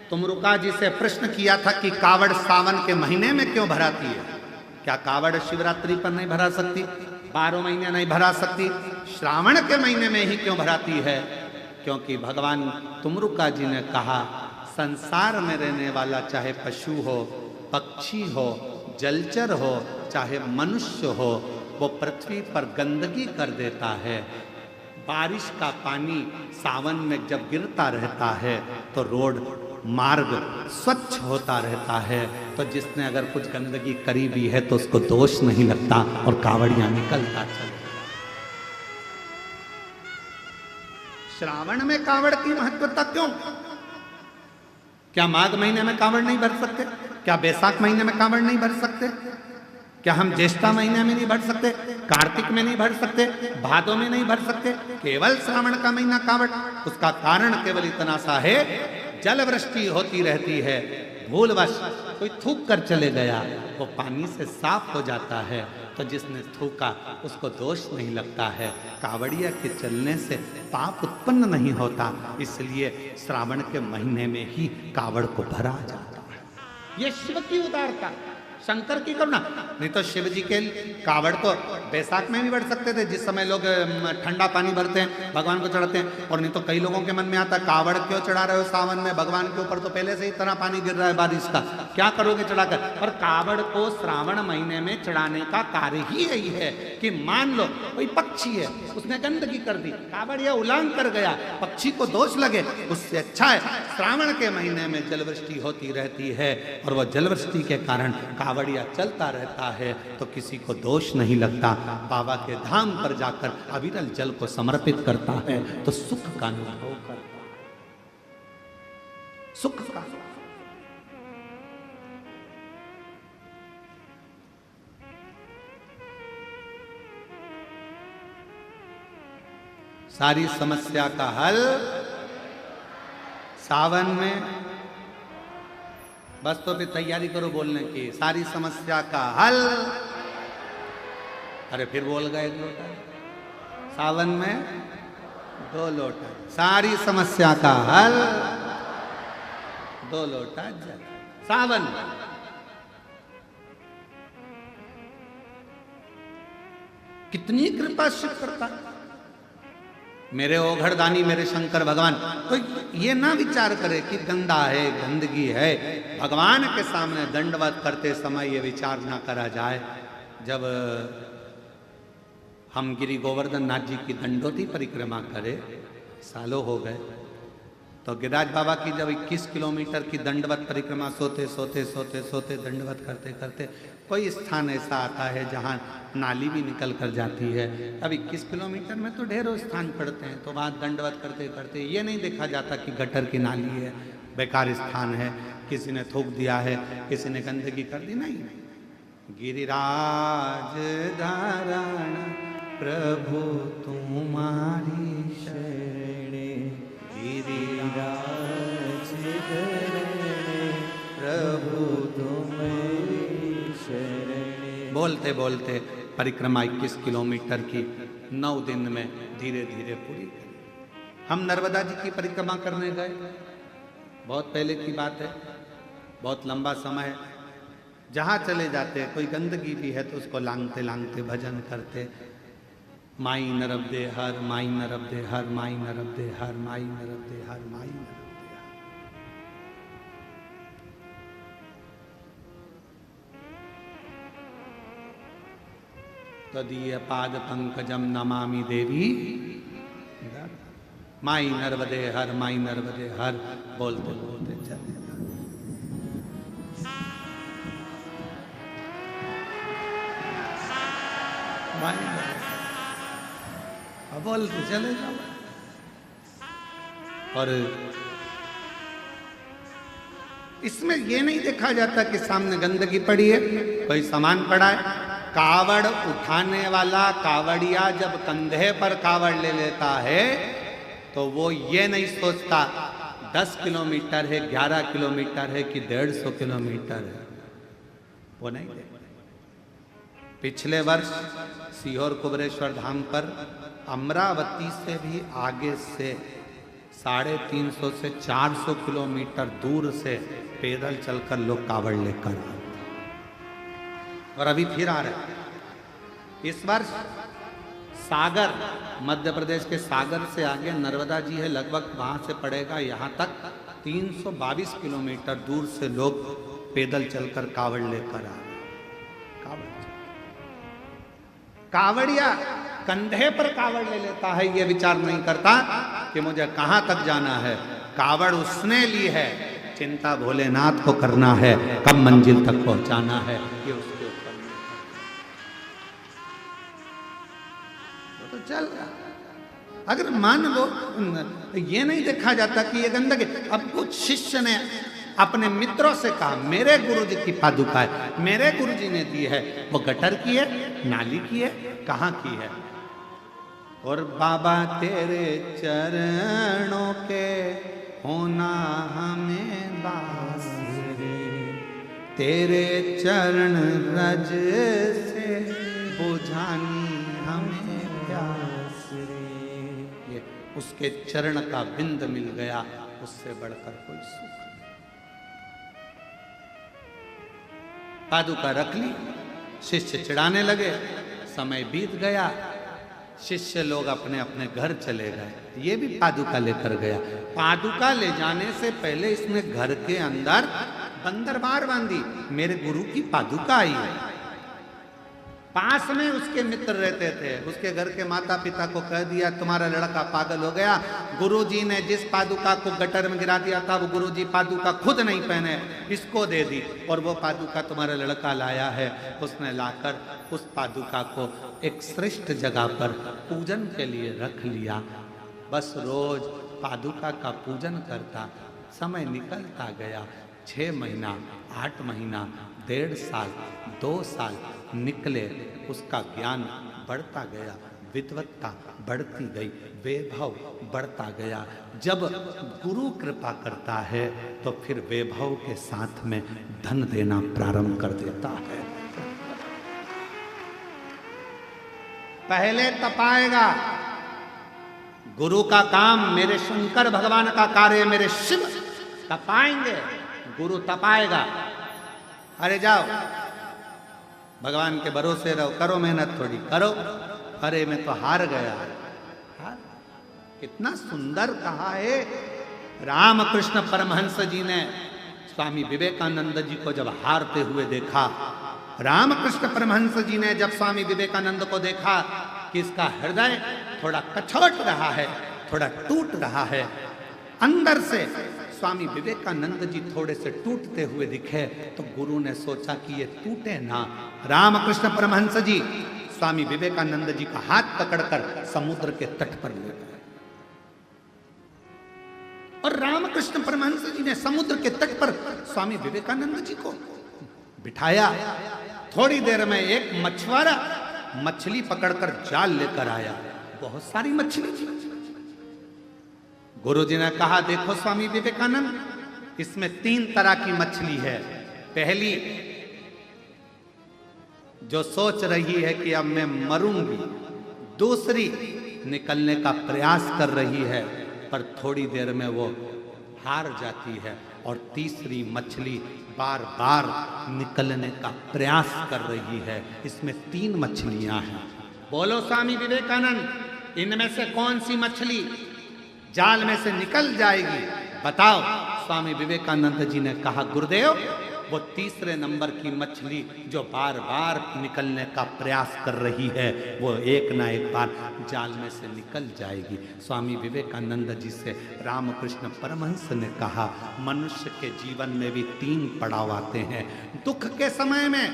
तुमरुका जी से प्रश्न किया था कि कावड़ सावन के महीने में क्यों भराती है? क्या कावड़ शिवरात्रि पर नहीं भरा सकती? 12 महीने नहीं भरा सकती? श्रावण के महीने में ही क्यों भराती है? क्योंकि भगवान तुमरुका जी ने कहा, संसार में रहने वाला चाहे पशु हो, पक्षी हो, जलचर हो, चाहे मनुष्य हो, वो पृथ्वी पर गंदगी कर देता है। बारिश का पानी सावन में जब गिरता रहता है तो रोड मार्ग स्वच्छ होता रहता है। तो जिसने अगर कुछ गंदगी करी भी है तो उसको दोष नहीं लगता और कावड़ियां निकलता चलता। श्रावण में कावड़ की महत्वता क्यों? क्या माघ महीने में कावड़ नहीं भर सकते? क्या बैसाख महीने में कावड़ नहीं भर सकते? क्या हम ज्येष्ठा महीने में नहीं भर सकते? कार्तिक में नहीं भर सकते? भादों में नहीं भर सकते? केवल श्रावण का महीना कावड़? उसका कारण केवल इतना सा है, जल वृष्टि होती रहती है, भूलवश कोई थूक कर चले गया, वो पानी से साफ हो जाता है, तो जिसने थूका उसको दोष नहीं लगता है। कावड़िया के चलने से पाप उत्पन्न नहीं होता, इसलिए श्रावण के महीने में ही कावड़ को भरा जाता है। ये शिव की उदारता, शंकर की करुणा। नहीं तो शिव जी के कावड़ तो बैसाख में भी बढ़ सकते थे, जिस समय लोग ठंडा पानी भरते हैं, भगवान को चढ़ाते हैं। और नहीं तो कई लोगों के मन में आता है, कावड़ क्यों चढ़ा रहे हो सावन में? भगवान के ऊपर तो पहले से ही इतना पानी गिर रहा है बारिश का, क्या करोगे चढ़ाकर? पर कावड़ को श्रावण महीने में चढ़ाने का कार्य ही यही है कि मान लो कोई पक्षी है, उसने गंदगी कर दी, कावड़ यह उलांग कर गया, पक्षी को दोष लगे, उससे अच्छा है श्रावण के महीने में जलवृष्टि होती रहती है और वह जलवृष्टि के कारण कावड़िया चलता रहता है, तो किसी को दोष नहीं लगता। बाबा के धाम पर जाकर अविरल जल को समर्पित करता है तो सुख का अनुभव करता है, सुख का। सारी समस्या का हल सावन में। बस तो फिर तैयारी करो बोलने की, सारी समस्या का हल। अरे फिर बोल गए 1 लोटा, सावन में 2 लोटा, सारी समस्या का हल 2 लोटा जल सावन। कितनी कृपा शिव करता, मेरे ओघड़दानी मेरे शंकर भगवान। तो ये ना विचार करे कि गंदा है, गंदगी है। भगवान के सामने दंडवत करते समय ये विचार ना करा जाए। जब हम गिरि गोवर्धन नाथ जी की दंडोती परिक्रमा करे, सालों हो गए, तो गिरिराज बाबा की जब 21 किलोमीटर की दंडवत परिक्रमा सोते सोते सोते सोते दंडवत करते करते कोई स्थान ऐसा आता है जहाँ नाली भी निकल कर जाती है। अब 21 किलोमीटर में तो ढेरों स्थान पड़ते हैं, तो वहाँ दंडवत करते करते ये नहीं देखा जाता कि गटर की नाली है, बेकार स्थान है, किसी ने थूक दिया है, किसी ने गंदगी कर दी। नहीं, गिरिराज धारण प्रभु तुम्हारी शरणे, गिरिराज धरण प्रभु तुम्हारी शरणे। बोलते बोलते परिक्रमा 21 किलोमीटर की 9 दिन में धीरे धीरे पूरी करी। हम नर्मदा जी की परिक्रमा करने गए, बहुत पहले की बात है, बहुत लंबा समय है। जहाँ चले जाते कोई गंदगी भी है तो उसको लांगते लांगते भजन करते, माई नरब दे हर, माई नरब दे हर, माई नरब दे हर, माई नरब दे हर, माई नरब दे हर। तदीय पाद पंकजम नमामि देवी, माई नर्मदे हर, माई नर्मदे हर, बोलते बोलते चले। बोलते चले जाओ। और इसमें यह नहीं देखा जाता कि सामने गंदगी पड़ी है, कोई सामान पड़ा है। कावड़ उठाने वाला कावड़िया जब कंधे पर कावड़ ले लेता है तो वो ये नहीं सोचता 10 किलोमीटर है, 11 किलोमीटर है कि 150 किलोमीटर है, वो नहीं देखता। पिछले वर्ष सीहोर कुबरेश्वर धाम पर अमरावती से भी आगे से 350 से 400 किलोमीटर दूर से पैदल चलकर लोग कावड़ लेकर आए और अभी फिर आ रहे। इस वर्ष सागर, मध्य प्रदेश के सागर से आगे नर्मदा जी है, लगभग वहां से पड़ेगा यहाँ तक 322 किलोमीटर दूर से लोग पैदल चलकर कावड़ लेकर आ रहे। कावड़िया कंधे पर कावड़ ले लेता है, ये विचार नहीं करता कि मुझे कहां तक जाना है। कावड़ उसने ली है, चिंता भोलेनाथ को करना है, कब मंजिल तक पहुंचाना है ये उसके ऊपर। तो चल रहा। अगर मान लो ये नहीं देखा जाता कि ये गंदगी, अब कुछ शिष्य ने अपने मित्रों से कहा मेरे गुरुजी की पादुका है, मेरे गुरुजी ने दी है, वो गटर की है, नाली की है, कहाँ की है? और बाबा तेरे चरणों के होना हमें बास रे, तेरे चरण रज से बुझानी हमें प्यास रे। ये उसके चरण का बिंद मिल गया, उससे बढ़कर कोई सुख। पादुका रख ली, शिष्य चिढ़ाने लगे, समय बीत गया, शिष्य लोग अपने अपने घर चले गए। ये भी पादुका लेकर गया। पादुका ले जाने से पहले इसने घर के अंदर बंदरबार बांधी, मेरे गुरु की पादुका आई है। पास में उसके मित्र रहते थे, उसके घर के माता पिता को कह दिया तुम्हारा लड़का पागल हो गया, गुरुजी ने जिस पादुका को गटर में गिरा दिया था वो गुरुजी पादुका खुद नहीं पहने, इसको दे दी, और वो पादुका तुम्हारा लड़का लाया है। उसने लाकर उस पादुका को एक श्रेष्ठ जगह पर पूजन के लिए रख लिया। बस रोज पादुका का पूजन करता। समय निकलता गया, 6 महीना, 8 महीना, 1.5 साल, 2 साल निकले। उसका ज्ञान बढ़ता गया, विद्वत्ता बढ़ती गई, वैभव बढ़ता गया। जब गुरु कृपा करता है तो फिर वैभव के साथ में धन देना प्रारंभ कर देता है। पहले तपाएगा। गुरु का काम, मेरे शंकर भगवान का कार्य, मेरे शिव तपाएंगे, गुरु तपाएगा। अरे जाओ भगवान के भरोसे रहो, करो मेहनत थोड़ी करो। अरे मैं तो हार गया। कितना सुंदर कहा है। रामकृष्ण परमहंस जी ने स्वामी विवेकानंद जी को जब हारते हुए देखा, रामकृष्ण परमहंस जी ने जब स्वामी विवेकानंद को देखा कि इसका हृदय थोड़ा कछोट रहा है, थोड़ा टूट रहा है, अंदर से स्वामी विवेकानंद जी थोड़े से टूटते हुए दिखे, तो गुरु ने सोचा कि ये टूटे ना। रामकृष्ण परमहंस जी स्वामी विवेकानंद जी का हाथ पकड़कर समुद्र के तट पर ले गए, और रामकृष्ण परमहंस जी ने समुद्र के तट पर स्वामी विवेकानंद जी को बिठाया। थोड़ी देर में एक मछुआरा मछली पकड़कर जाल लेकर आया, बहुत सारी मछली थी। गुरु जी ने कहा देखो स्वामी विवेकानंद, इसमें 3 तरह की मछली है। पहली जो सोच रही है कि अब मैं मरूंगी, दूसरी निकलने का प्रयास कर रही है पर थोड़ी देर में वो हार जाती है, और तीसरी मछली बार बार निकलने का प्रयास कर रही है। इसमें 3 मछलियां हैं। बोलो स्वामी विवेकानंद, इनमें से कौन सी मछली जाल में से निकल जाएगी, बताओ। स्वामी विवेकानंद जी ने कहा गुरुदेव, वो तीसरे नंबर की मछली जो बार बार निकलने का प्रयास कर रही है, वो एक ना एक बार जाल में से निकल जाएगी। स्वामी विवेकानंद जी से रामकृष्ण परमहंस ने कहा मनुष्य के जीवन में भी 3 पड़ाव आते हैं। दुख के समय में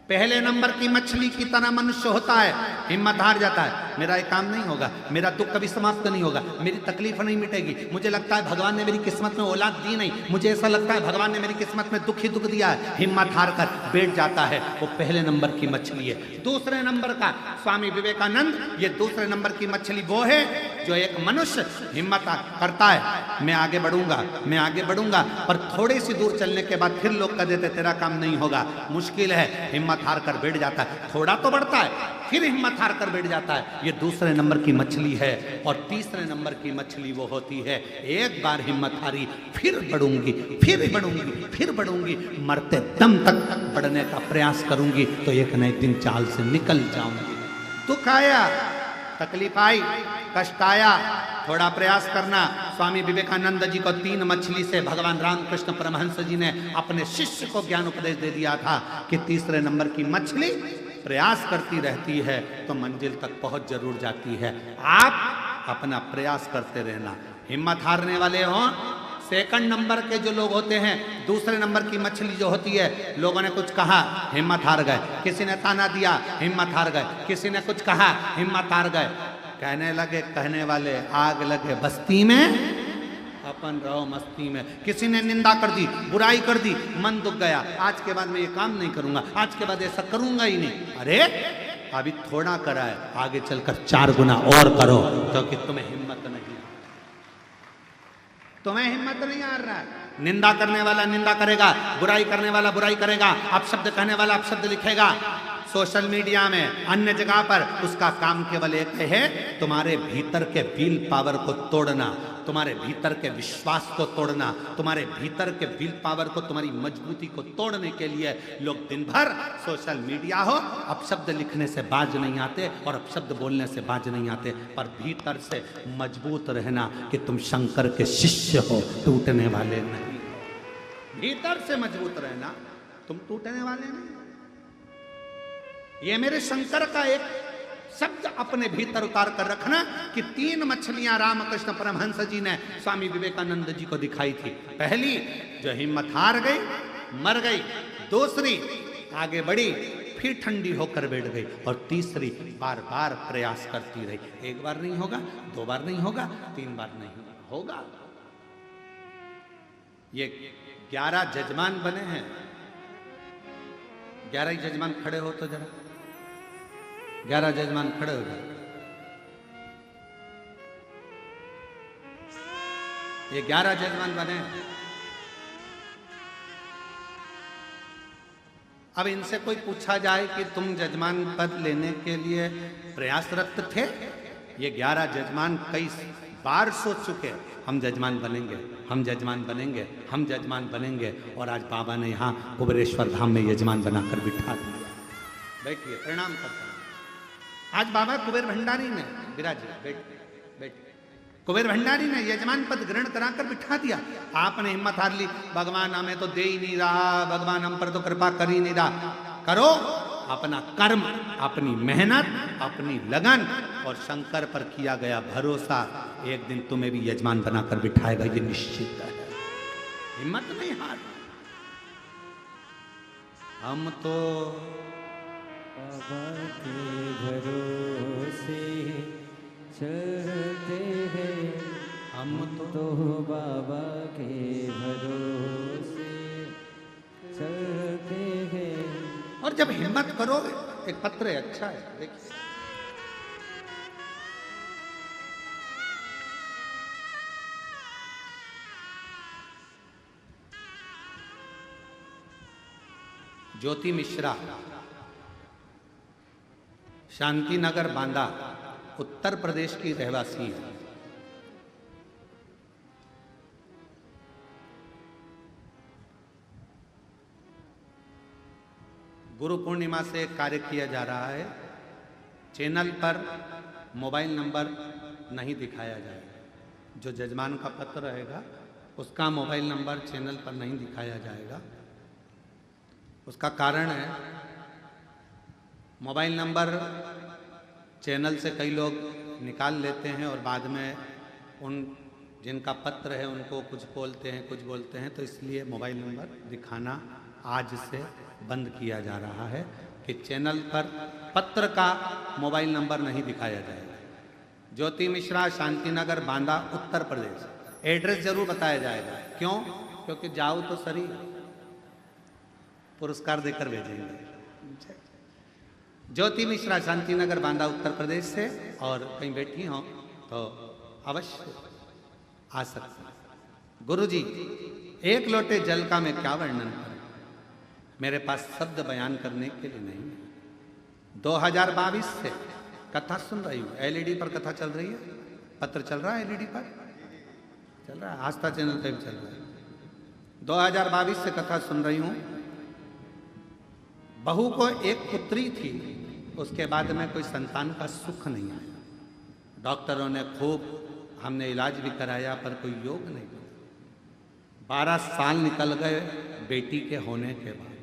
पहले नंबर की मछली की तरह मनुष्य होता है, हिम्मत हार जाता है, मेरा ये काम नहीं होगा, मेरा दुख कभी समाप्त नहीं होगा, मेरी तकलीफ नहीं मिटेगी, मुझे लगता है भगवान ने मेरी किस्मत में औलाद दी नहीं, मुझे ऐसा लगता है भगवान ने मेरी किस्मत में दुख ही दुख दिया है। हिम्मत हार कर बैठ जाता है, वो पहले नंबर की मछली है। दूसरे नंबर का स्वामी विवेकानंद, ये दूसरे नंबर की मछली वो है जो एक मनुष्य हिम्मत करता है, मैं आगे बढ़ूंगा, मैं आगे बढ़ूंगा, पर थोड़ी सी दूर चलने के बाद फिर लोग कह देते तेरा काम नहीं होगा, मुश्किल है, हिम्मत हार कर बैठ जाता है। थोड़ा तो बढ़ता है, फिर हिम्मत हार कर बैठ जाता है। ये दूसरे नंबर की मछली है। और तीसरे नंबर की मछली वो होती है, एक बार हिम्मत हारी फिर बढ़ूंगी, फिर बढ़ूंगी, फिर बढ़ूंगी, मरते दम तक बढ़ने का प्रयास करूंगी तो एक नए दिन चाल से निकल जाऊंगी। दुख आया, तकलीफ आई, कष्ट आया, थोड़ा प्रयास करना। स्वामी विवेकानंद जी को 3 मछली से भगवान रामकृष्ण परमहंस जी ने अपने शिष्य को ज्ञान उपदेश दे दिया था कि तीसरे नंबर की मछली प्रयास करती रहती है तो मंजिल तक पहुंच जरूर जाती है। आप अपना प्रयास करते रहना। हिम्मत हारने वाले हों, सेकंड नंबर के जो लोग होते हैं, दूसरे नंबर की मछली जो होती है, लोगों ने कुछ कहा, हिम्मत हार गए, किसी ने ताना दिया, हिम्मत हार गए, किसी ने कुछ कहा, हिम्मत हार गए। कहने लगे कहने वाले, आग लगे बस्ती में, अपन रहो मस्ती में। किसी ने निंदा कर दी, बुराई कर दी, मन दुख गया, आज के बाद मैं ये काम नहीं करूंगा, आज के बाद ऐसा करूंगा ही नहीं। अरे अभी थोड़ा करा है, आगे चलकर 4 गुना और करो, क्योंकि तुम्हें हिम्मत नहीं, तुम्हें हिम्मत नहीं आ रहा है। निंदा करने वाला निंदा करेगा, बुराई करने वाला बुराई करेगा, अपशब्द कहने वाला अपशब्द लिखेगा सोशल मीडिया में, अन्य जगह पर। उसका काम केवल एक है, तुम्हारे भीतर के विल पावर को तोड़ना, तुम्हारे भीतर के विश्वास को तोड़ना, तुम्हारे भीतर के विल पावर को, तुम्हारी मजबूती को तोड़ने के लिए लोग दिन भर सोशल मीडिया हो, अपशब्द लिखने से बाज नहीं आते और अपशब्द बोलने से बाज नहीं आते, पर भीतर से मजबूत रहना कि तुम शंकर के शिष्य हो, टूटने वाले नहीं। भीतर से मजबूत रहना, तुम टूटने वाले नहीं। ये मेरे शंकर का एक शब्द अपने भीतर उतार कर रखना कि 3 मछलियां रामकृष्ण परमहंस जी ने स्वामी विवेकानंद जी को दिखाई थी। पहली जो हिम्मत हार गई, मर गई, दूसरी आगे बढ़ी, फिर ठंडी होकर बैठ गई, और तीसरी बार बार प्रयास करती रही। 1 बार नहीं होगा, 2 बार नहीं होगा, 3 बार नहीं होगा। ये 11 जजमान बने हैं। 11 ही जजमान खड़े हो तो जरा, 11 जजमान खड़े हो जाए। ये 11 जजमान बने। अब इनसे कोई पूछा जाए कि तुम जजमान पद लेने के लिए प्रयासरत थे? ये 11 जजमान कई बार सोच चुके, हम जजमान बनेंगे, हम जजमान बनेंगे, हम जजमान बनेंगे, और आज बाबा ने यहाँ कुबेरेश्वर धाम में यजमान बनाकर बिठा दिया। बैठिए, प्रणाम करता हूँ। आज बाबा कुबेर भंडारी ने विराजे, बैठ कुबेर भंडारी ने यजमान पद ग्रहण कराकर बिठा दिया। आपने हिम्मत हार ली, भगवान हमें तो दे ही नहीं रहा, भगवान हम पर तो कृपा कर ही नहीं रहा। करो अपना कर्म, अपनी मेहनत, अपनी लगन, और शंकर पर किया गया भरोसा एक दिन तुम्हें भी यजमान बनाकर बिठाएगा, ये निश्चित है। हिम्मत नहीं हार। हम तो बाबा के भरोसे चलते हैं, हम तो बाबा के भरोसे चलते हैं। और जब हिम्मत करो, एक पत्र है, अच्छा है, देखिए। ज्योति मिश्रा, शांति नगर बांदा, उत्तर प्रदेश की रहवासी है। गुरु पूर्णिमा से एक कार्य किया जा रहा है। चैनल पर मोबाइल नंबर नहीं दिखाया जाएगा। जो जजमान का पत्र रहेगा उसका मोबाइल नंबर चैनल पर नहीं दिखाया जाएगा। उसका कारण है, मोबाइल नंबर चैनल से कई लोग निकाल लेते हैं और बाद में उन जिनका पत्र है उनको कुछ बोलते हैं, तो इसलिए मोबाइल नंबर दिखाना आज से बंद किया जा रहा है कि चैनल पर पत्र का मोबाइल नंबर नहीं दिखाया जाएगा। ज्योति मिश्रा, शांतिनगर, बांदा, उत्तर प्रदेश। एड्रेस जरूर बताया जाएगा। क्यों? क्योंकि जाओ तो सरी, पुरस्कार देकर भेजेंगे। ज्योति मिश्रा, शांतिनगर, बांदा, उत्तर प्रदेश से, और कहीं बैठी हो तो अवश्य आ सकते। गुरुजी, 1 लोटे जल का मैं क्या वर्णन करूं, मेरे पास शब्द बयान करने के लिए नहीं है। 2022 से कथा सुन रही हूँ, एलईडी पर कथा चल रही है, पत्र चल रहा है एलईडी पर, चल रहा है, आस्था चैनल पे भी चल रहा है। 2022 से कथा सुन रही हूँ। बहू को एक पुत्री थी, उसके बाद में कोई संतान का सुख नहीं आया। डॉक्टरों ने खूब, हमने इलाज भी कराया पर कोई योग नहीं। 12 साल निकल गए बेटी के होने के बाद,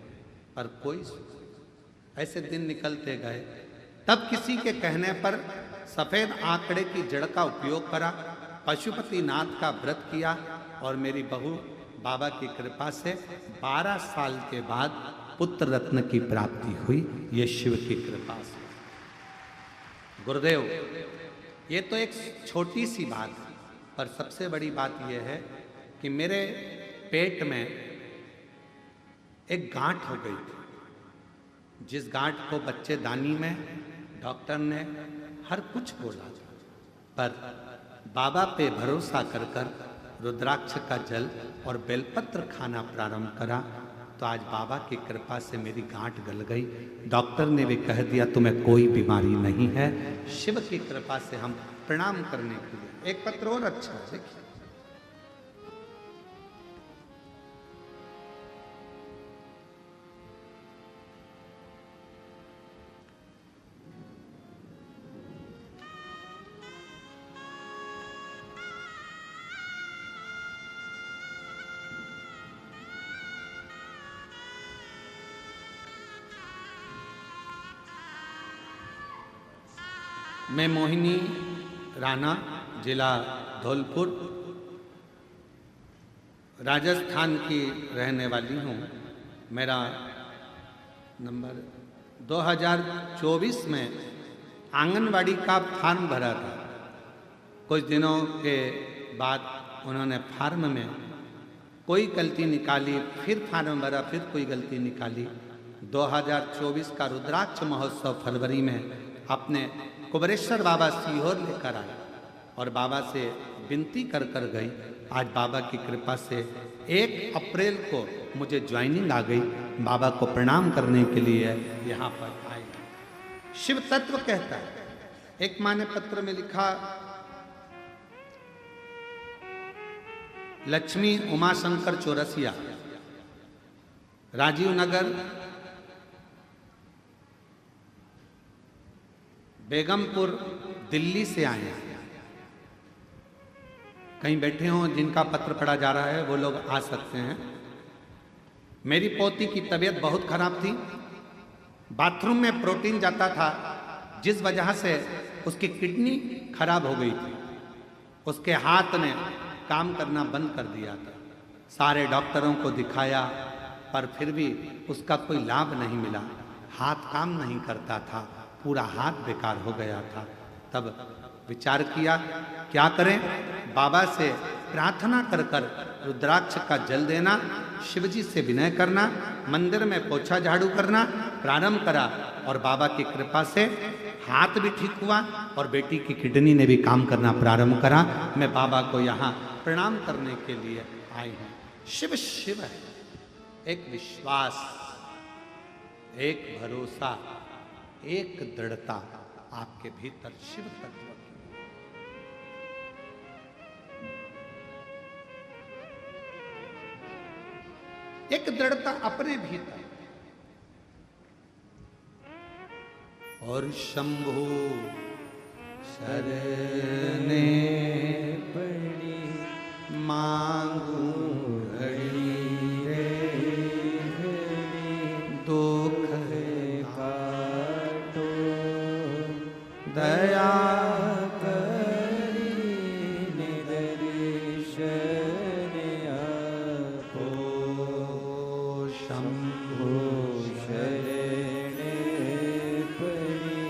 पर कोई सुख। ऐसे दिन निकलते गए। तब किसी के कहने पर सफेद आंकड़े की जड़ का उपयोग करा, पशुपतिनाथ का व्रत किया और मेरी बहू बाबा की कृपा से 12 साल के बाद पुत्र रत्न की प्राप्ति हुई। ये शिव की कृपा से। गुरुदेव, ये तो एक छोटी सी बात है, पर सबसे बड़ी बात यह है कि मेरे पेट में एक गांठ हो गई थी, जिस गांठ को बच्चेदानी में डॉक्टर ने हर कुछ बोला, पर बाबा पे भरोसा कर कर रुद्राक्ष का जल और बेलपत्र खाना प्रारंभ करा तो आज बाबा की कृपा से मेरी गांठ गल गई। डॉक्टर ने भी कह दिया तुम्हें कोई बीमारी नहीं है। शिव की कृपा से हम प्रणाम करने के लिए एक पत्र और अच्छा है, देखिए। मैं मोहिनी राणा, जिला धौलपुर, राजस्थान की रहने वाली हूँ। मेरा नंबर 2024 में आंगनवाड़ी का फॉर्म भरा था। कुछ दिनों के बाद उन्होंने फॉर्म में कोई गलती निकाली, फिर फॉर्म भरा, फिर कोई गलती निकाली। 2024 का रुद्राक्ष महोत्सव फरवरी में अपने कुबरेश्वर बाबा सीहोर लेकर आए और बाबा से विनती कर कर गई। आज बाबा की कृपा से 1 अप्रैल को मुझे ज्वाइनिंग आ गई। बाबा को प्रणाम करने के लिए यहाँ पर आए। शिव तत्व कहता है, एक माँ ने पत्र में लिखा, लक्ष्मी उमाशंकर चौरसिया, राजीव नगर, बेगमपुर, दिल्ली से आए हैं। कहीं बैठे हों जिनका पत्र पढ़ा जा रहा है वो लोग आ सकते हैं। मेरी पोती की तबीयत बहुत खराब थी। बाथरूम में प्रोटीन जाता था, जिस वजह से उसकी किडनी खराब हो गई थी। उसके हाथ ने काम करना बंद कर दिया था। सारे डॉक्टरों को दिखाया पर फिर भी उसका कोई लाभ नहीं मिला। हाथ काम नहीं करता था, पूरा हाथ बेकार हो गया था। तब विचार किया क्या करें। बाबा से प्रार्थना कर कर रुद्राक्ष का जल देना, शिवजी से विनय करना, मंदिर में पोछा झाड़ू करना प्रारंभ करा और बाबा की कृपा से हाथ भी ठीक हुआ और बेटी की किडनी ने भी काम करना प्रारंभ करा। मैं बाबा को यहाँ प्रणाम करने के लिए आई हूँ। शिव शिव है, एक विश्वास, एक भरोसा, एक दृढ़ता आपके भीतर शिव तत्व की। एक दृढ़ता अपने भीतर। और शंभु शरणे पड़ी मांगू घड़ी रे घड़ी दुख काटो दया करी निदर्शन आपो शंभु शरणे पड़ी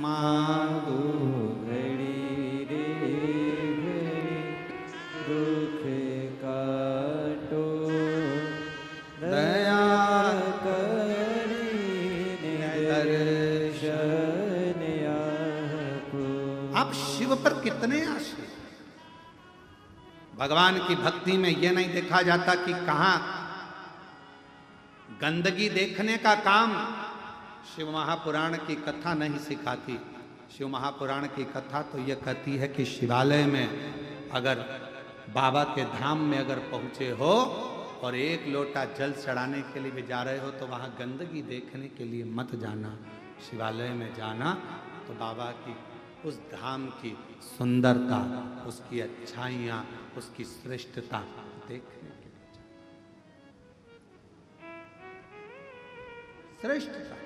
मांगू घड़ी रे घड़ी दुख काटो दया करी निदर्शन आपो। आप शिव पर कितने आश्रित। भगवान की भक्ति में यह नहीं देखा जाता कि कहां गंदगी देखने का काम शिव महापुराण की कथा नहीं सिखाती। शिव महापुराण की कथा तो ये कहती है कि शिवालय में अगर बाबा के धाम में अगर पहुँचे हो और एक लोटा जल चढ़ाने के लिए भी जा रहे हो तो वहाँ गंदगी देखने के लिए मत जाना। शिवालय में जाना तो बाबा की उस धाम की सुंदरता, उसकी अच्छाइयाँ, उसकी श्रेष्ठता देखने के लिए श्रेष्ठता।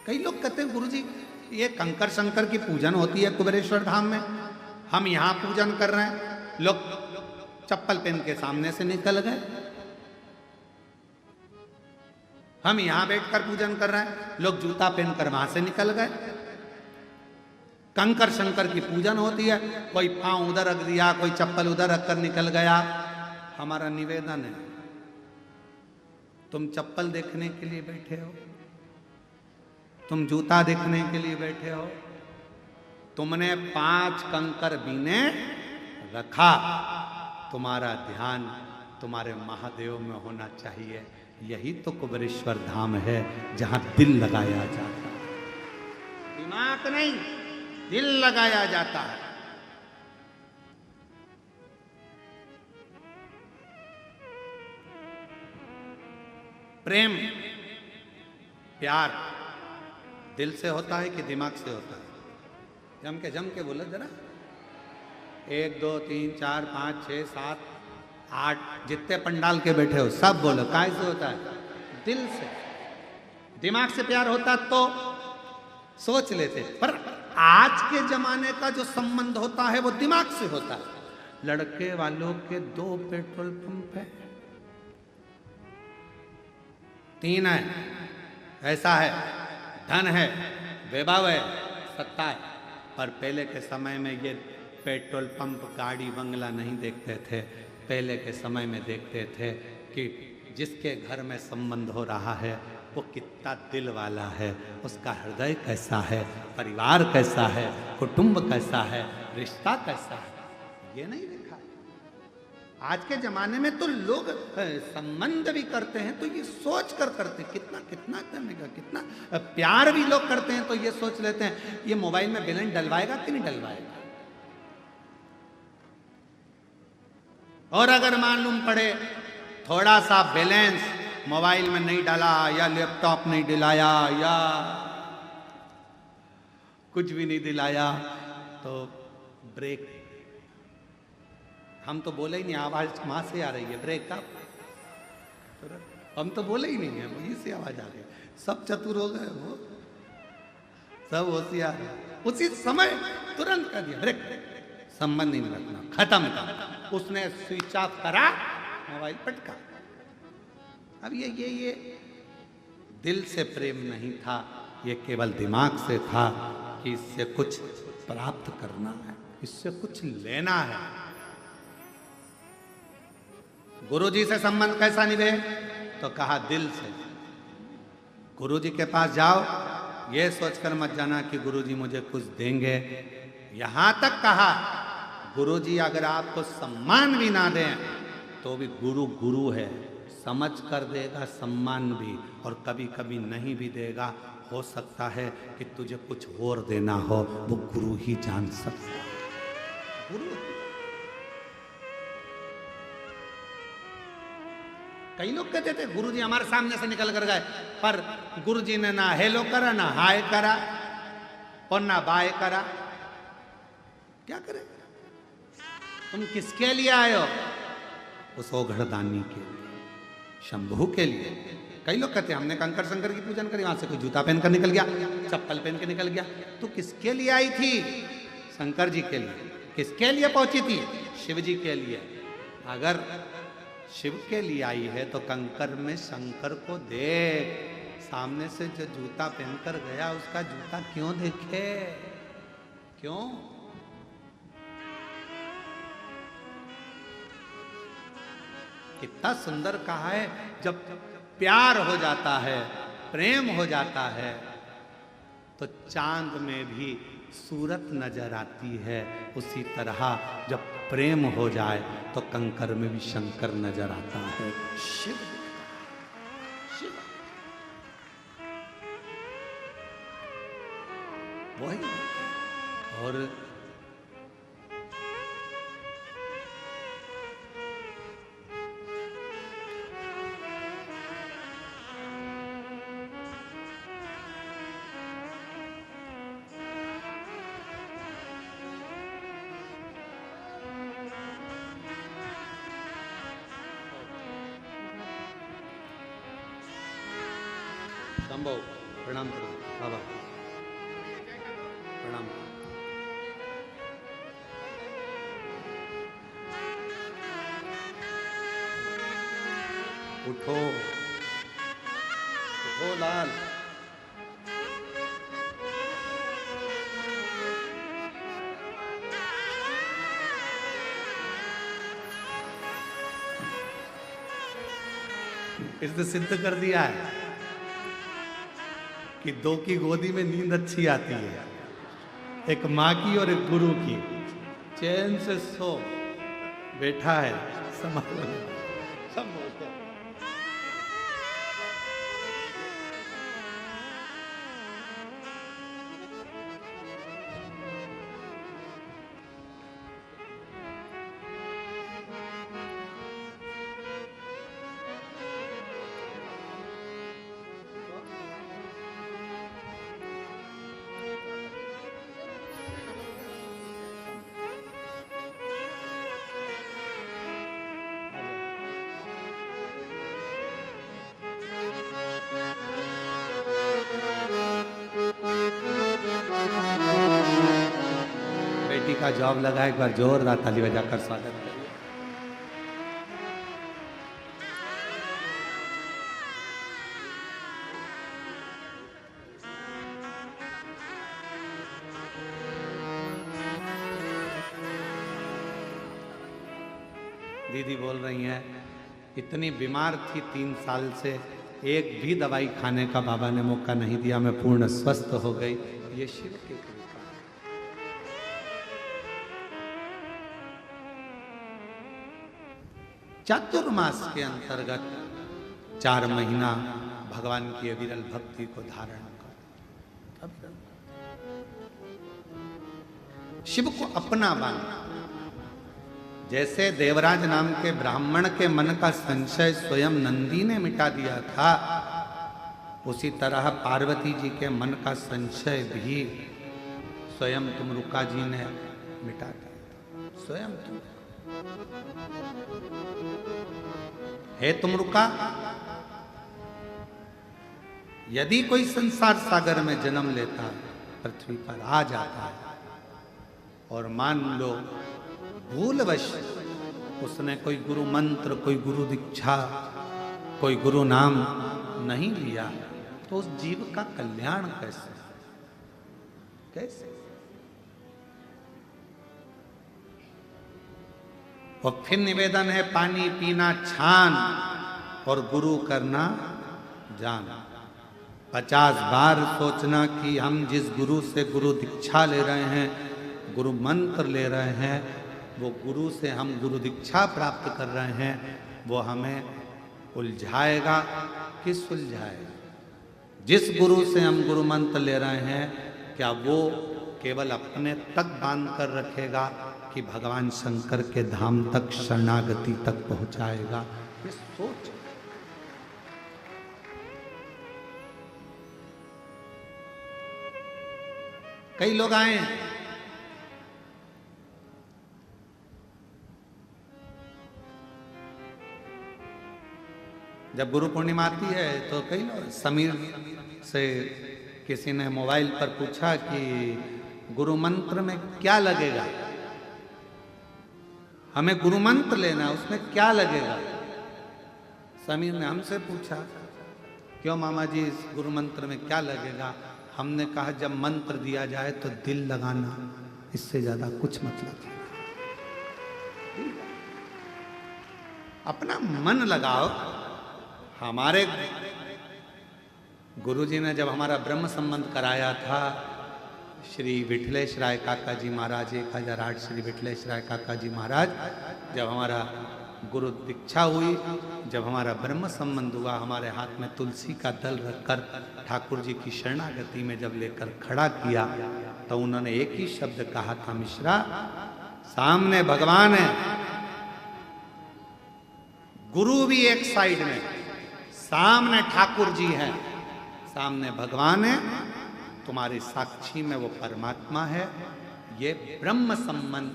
कई लोग कहते हैं गुरुजी ये कंकर शंकर की पूजन होती है कुबेरेश्वर धाम में, हम यहाँ पूजन कर रहे हैं, लोग चप्पल पहन के सामने से निकल गए, हम यहां बैठकर पूजन कर रहे हैं, लोग जूता पहनकर वहां से निकल गए। कंकर शंकर की पूजन होती है, कोई पांव उधर रख दिया, कोई चप्पल उधर रखकर निकल गया। हमारा निवेदन है, तुम चप्पल देखने के लिए बैठे हो, तुम जूता देखने के लिए बैठे हो, तुमने 5 कंकर बीने रखा, तुम्हारा ध्यान तुम्हारे महादेव में होना चाहिए। यही तो कुबेरेश्वर धाम है जहां दिल लगाया जाता है, दिमाग नहीं, दिल लगाया जाता है। प्रेम प्यार दिल से होता है कि दिमाग से होता है? जम के बोलो जरा। 1 2 3 4 5 6 7 8 जितने पंडाल के बैठे हो सब बोलो, काय से होता है? दिल से। दिमाग से प्यार होता तो सोच लेते, पर आज के जमाने का जो संबंध होता है वो दिमाग से होता है। लड़के वालों के 2 पेट्रोल पंप है, 3 है, ऐसा है, धन है, वैभव है, सत्ता है। पर पहले के समय में ये पेट्रोल पंप गाड़ी बंगला नहीं देखते थे। पहले के समय में देखते थे कि जिसके घर में संबंध हो रहा है वो कितना दिल वाला है, उसका हृदय कैसा है, परिवार कैसा है, कुटुंब कैसा है, रिश्ता कैसा है, ये नहीं देखा। आज के जमाने में तो लोग संबंध भी करते हैं तो ये सोच कर करते हैं, कितना कितना करने का, कितना प्यार भी लोग करते हैं तो ये सोच लेते हैं ये मोबाइल में बैलेंस डलवाएगा कि नहीं डलवाएगा। और अगर मालूम पड़े थोड़ा सा बैलेंस मोबाइल में नहीं डाला या लैपटॉप नहीं दिलाया या कुछ भी नहीं दिलाया तो ब्रेक, हम तो बोले ही नहीं, आवाज कहां से आ रही है? ब्रेक का हम तो बोले ही नहीं है, वही से आवाज आ रही है। सब चतुर हो गए, वो सब होशियार, उसी समय तुरंत कर दिया ब्रेक, संबंध नहीं रखना, खत्म था। उसने स्विच ऑफ करा, मोबाइल पटका। अब ये दिल से प्रेम नहीं था, ये केवल दिमाग से था कि इससे कुछ प्राप्त करना है, इससे कुछ लेना है। गुरुजी से संबंध कैसा निभे? तो कहा दिल से। गुरुजी के पास जाओ, ये सोचकर मत जाना कि गुरुजी मुझे कुछ देंगे। यहां तक कहा गुरुजी अगर आपको सम्मान भी ना दें तो भी गुरु गुरु है, समझ कर देगा सम्मान भी, और कभी कभी नहीं भी देगा। हो सकता है कि तुझे कुछ और देना हो, वो गुरु ही जान सकता है। गुरु कई लोग कहते थे गुरुजी हमारे सामने से निकल कर गए, पर गुरुजी ने ना हेलो करा, ना हाय करा और ना बाय करा। क्या करे? तुम किसके लिए आए हो? उस ओघड़दानी के लिए, शंभू के लिए। कई लोग कहते हैं हमने कंकर शंकर की पूजन करी, वहां से कोई जूता पहनकर निकल गया, चप्पल पहन के निकल गया। तो किसके लिए आई थी? शंकर जी के लिए। किसके लिए पहुंची थी? शिव जी के लिए। अगर शिव के लिए आई है तो कंकर में शंकर को देख, सामने से जो जूता पहनकर गया उसका जूता क्यों देखे? क्यों? कितना सुंदर कहा है, जब प्यार हो जाता है, प्रेम हो जाता है तो चांद में भी सूरत नजर आती है। उसी तरह जब प्रेम हो जाए तो कंकर में भी शंकर नजर आता है, शिव। शिव वही। और संभव प्रणाम करो बाबा, प्रणाम। उठो उठो लाल। इसने सिद्ध कर दिया है कि दो की गोदी में नींद अच्छी आती है, एक माँ की और एक गुरु की। चैन से सो, बैठा है संभाल सब बोलते हैं। बेटी का जॉब लगा, एक बार जोरदार ताली बजाकर स्वागत करिए। दीदी बोल रही हैं इतनी बीमार थी 3 साल से, एक भी दवाई खाने का बाबा ने मौका नहीं दिया, मैं पूर्ण स्वस्थ हो गई। ये शिव की कृपा। चातुर्मास के अंतर्गत 4 महीना भगवान की अविरल भक्ति को धारण कर शिव को अपना माना। जैसे देवराज नाम के ब्राह्मण के मन का संशय स्वयं नंदी ने मिटा दिया था, उसी तरह पार्वती जी के मन का संशय भी स्वयं तुमरुका जी ने मिटा दिया। स्वयं तुम हे तुमरुका, यदि कोई संसार सागर में जन्म लेता, पृथ्वी पर आ जाता है और मान लो भूलवश उसने कोई गुरु मंत्र, कोई गुरु दीक्षा, कोई गुरु नाम नहीं लिया, तो उस जीव का कल्याण कैसे कैसे? और फिर निवेदन है पानी पीना छान और गुरु करना जान। 50 बार सोचना कि हम जिस गुरु से गुरु दीक्षा ले रहे हैं, गुरु मंत्र ले रहे हैं, वो गुरु से हम गुरु दीक्षा प्राप्त कर रहे हैं, वो हमें उलझाएगा कि सुलझाएगा? जिस गुरु से हम गुरु मंत्र ले रहे हैं, क्या वो केवल अपने तक बांध कर रखेगा कि भगवान शंकर के धाम तक, शरणागति तक पहुंचाएगा? ये सोच। कई लोग आए जब गुरु पूर्णिमा आती है तो कई लोग, समीर से किसी ने मोबाइल पर पूछा कि गुरु मंत्र में क्या लगेगा, हमें गुरु मंत्र लेना, उसमें क्या लगेगा? समीर ने हमसे पूछा, क्यों मामा जी इस गुरु मंत्र में क्या लगेगा? हमने कहा जब मंत्र दिया जाए तो दिल लगाना, इससे ज्यादा कुछ मतलब नहीं। अपना मन लगाओ। हमारे गुरुजी ने जब हमारा ब्रह्म संबंध कराया था, श्री विठलेश राय काका जी महाराज, 1008 श्री विठलेश राय काका जी महाराज, जब हमारा गुरु दीक्षा हुई, जब हमारा ब्रह्म संबंध हुआ, हमारे हाथ में तुलसी का दल रखकर ठाकुर जी की शरणागति में जब लेकर खड़ा किया, तो उन्होंने एक ही शब्द कहा था, मिश्रा सामने भगवान है, गुरु भी एक साइड में, सामने ठाकुर जी हैं, सामने भगवान है, तुम्हारे साक्षी में वो परमात्मा है। ये ब्रह्म संबंध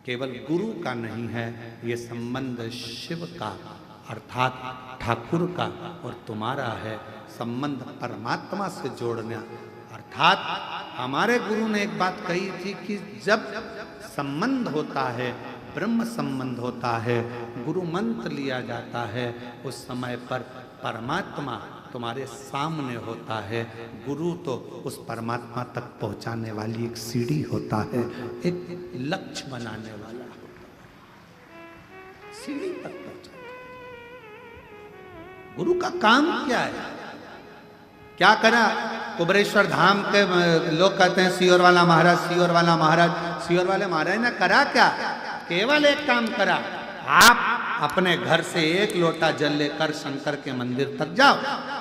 केवल गुरु का नहीं है, ये संबंध शिव का अर्थात ठाकुर का और तुम्हारा है। संबंध परमात्मा से जोड़ना, अर्थात हमारे गुरु ने एक बात कही थी कि जब संबंध होता है, ब्रह्म संबंध होता है, गुरु मंत्र लिया जाता है, उस समय पर परमात्मा तुम्हारे सामने होता है। गुरु तो उस परमात्मा तक पहुंचाने वाली एक सीढ़ी होता है, एक लक्ष्य बनाने वाला होता है, सीढ़ी तक पहुंचाता है। गुरु का काम क्या है? क्या करा? कुबरेश्वर धाम के लोग कहते हैं सियोर वाला महाराज, सियोर वाला महाराज। सियोर वाले महाराज ने करा क्या? केवल एक काम करा, आप अपने घर से एक लोटा जल लेकर शंकर के मंदिर तक जाओ,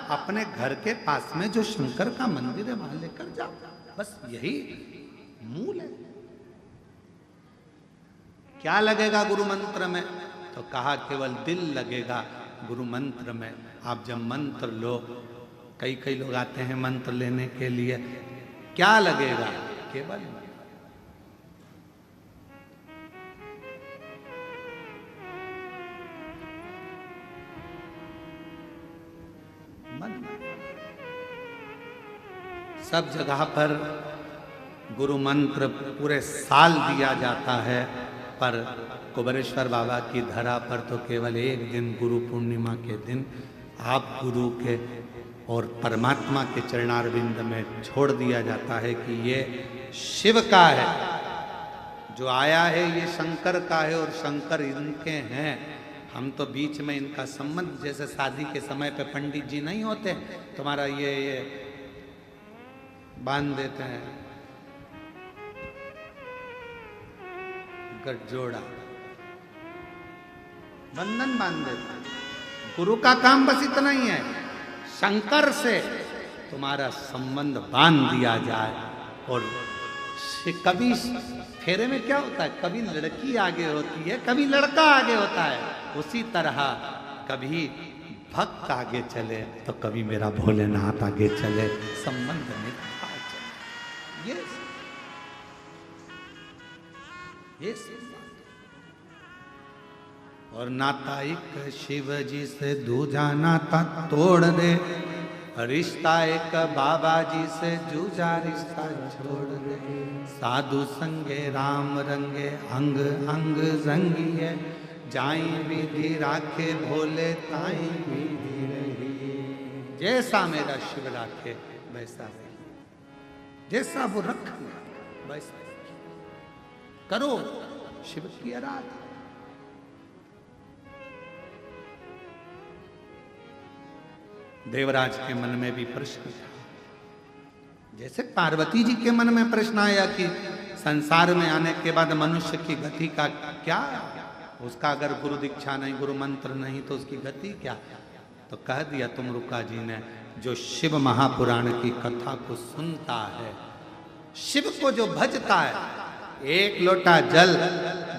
अपने घर के पास में जो शंकर का मंदिर है वहां लेकर जाओ, बस यही मूल है। क्या लगेगा गुरु मंत्र में? तो कहा केवल दिल लगेगा गुरु मंत्र में। आप जब मंत्र लो, कई लोग आते हैं मंत्र लेने के लिए, क्या लगेगा? केवल मन। सब जगह पर गुरु मंत्र पूरे साल दिया जाता है, पर कुबरेश्वर बाबा की धरा पर तो केवल एक दिन गुरु पूर्णिमा के दिन आप गुरु के और परमात्मा के चरणारविंद में छोड़ दिया जाता है कि ये शिव का है, जो आया है ये शंकर का है और शंकर इनके हैं। हम तो बीच में इनका संबंध, जैसे शादी के समय पे पंडित जी नहीं होते, तुम्हारा ये बांध देते हैं गठजोड़ा, बंधन बांध देते हैं। गुरु का काम बस इतना ही है, शंकर से तुम्हारा संबंध बांध दिया जाए। और कभी फेरे में क्या होता है, कभी लड़की आगे होती है, कभी लड़का आगे होता है, उसी तरह कभी भक्त आगे चले तो कभी मेरा भोलेनाथ आगे चले, संबंध निभा चले। ये और नाता एक शिव जी से दूजा नाता तोड़ दे, रिश्ता एक बाबा जी से जूझा रिश्ता छोड़ दे। साधु संगे राम रंगे, अंग अंग रंगिए, जाई विधि राखे भोले ताई विधि रही। जैसा मेरा शिव राखे वैसा रही, जैसा वो रख वैसा करो शिव की आराधना। देवराज के मन में भी प्रश्न था, जैसे पार्वती जी के मन में प्रश्न आया कि संसार में आने के बाद मनुष्य की गति का क्या, उसका अगर गुरु दीक्षा नहीं, गुरु मंत्र नहीं तो उसकी गति क्या। तो कह दिया तुमरुका जी ने, जो शिव महापुराण की कथा को सुनता है, शिव को जो भजता है, एक लोटा जल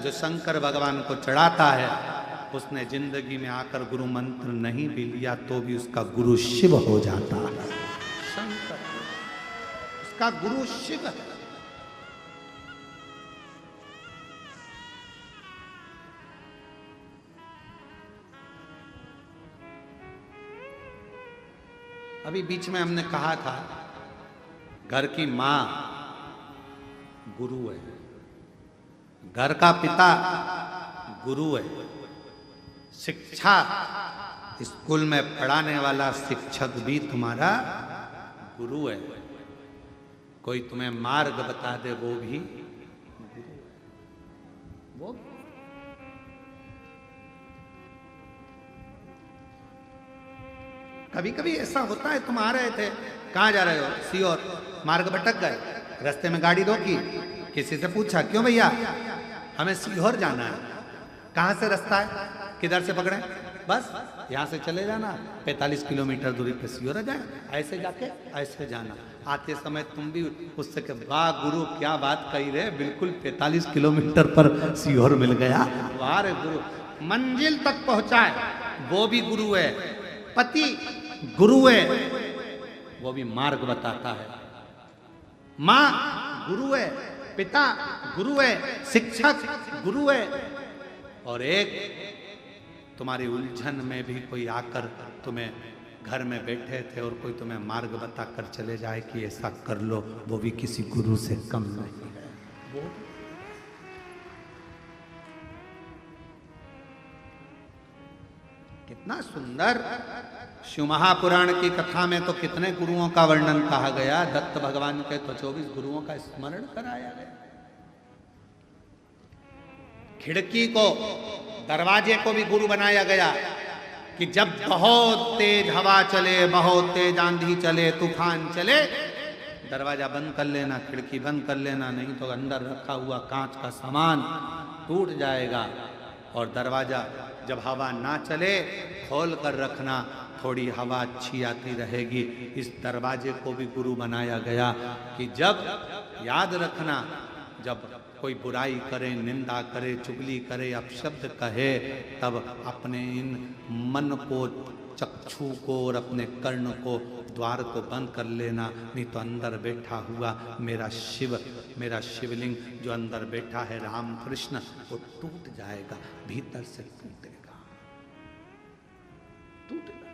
जो शंकर भगवान को चढ़ाता है, उसने जिंदगी में आकर गुरु मंत्र नहीं भी लिया तो भी उसका गुरु शिव हो जाता है। शंकर उसका गुरु शिव है। अभी बीच में हमने कहा था घर की मां गुरु है, घर का पिता गुरु है, शिक्षा स्कूल में पढ़ाने वाला शिक्षक भी तुम्हारा गुरु है। कोई तुम्हें मार्ग बता दे वो भी गुरु है। वो कभी कभी ऐसा होता है, तुम आ रहे थे, कहाँ जा रहे हो? सीहोर। मार्ग भटक गए, रास्ते में गाड़ी रोकी, किसी से पूछा क्यों भैया? हमें सीहोर जाना है। कहाँ से रास्ता है, किधर से पकड़े? बस यहाँ से चले जाना, 45 किलोमीटर दूरी पे सीहोर आ जाए, ऐसे जाके ऐसे जाना। आते समय तुम भी उससे कह, वाह गुरु क्या बात कही रे, बिल्कुल 45 किलोमीटर पर सीहोर मिल गया, वाह रे गुरु। मंजिल तक पहुंचाए वो भी गुरु है, पति गुरु है, वो भी मार्ग बताता है। माँ गुरु है, पिता गुरु है, शिक्षक गुरु है, और एक तुम्हारी उलझन में भी कोई आकर तुम्हें घर में बैठे थे और कोई तुम्हें मार्ग बताकर चले जाए कि ऐसा कर लो, वो भी किसी गुरु से कम नहीं है। वो कितना सुंदर। शिव महापुराण की कथा में तो कितने गुरुओं का वर्णन कहा गया। दत्त भगवान के तो 24 गुरुओं का स्मरण कराया गया। खिड़की को, दरवाजे को भी गुरु बनाया गया कि जब बहुत तेज हवा चले, बहुत तेज आंधी चले, तूफान चले, दरवाजा बंद कर लेना, खिड़की बंद कर लेना, नहीं तो अंदर रखा हुआ कांच का सामान टूट जाएगा। और दरवाजा जब हवा ना चले खोल कर रखना, थोड़ी हवा अच्छी आती रहेगी। इस दरवाजे को भी गुरु बनाया गया कि जब, याद रखना, जब कोई बुराई करे, निंदा करे, चुगली करे, अपशब्द कहे, तब अपने इन मन को, चक्षु को और अपने कर्ण को, द्वार को बंद कर लेना, नहीं तो अंदर बैठा हुआ मेरा शिव, मेरा शिवलिंग जो अंदर बैठा है राम कृष्ण, वो टूट जाएगा, भीतर से टूटेगा, टूटेगा।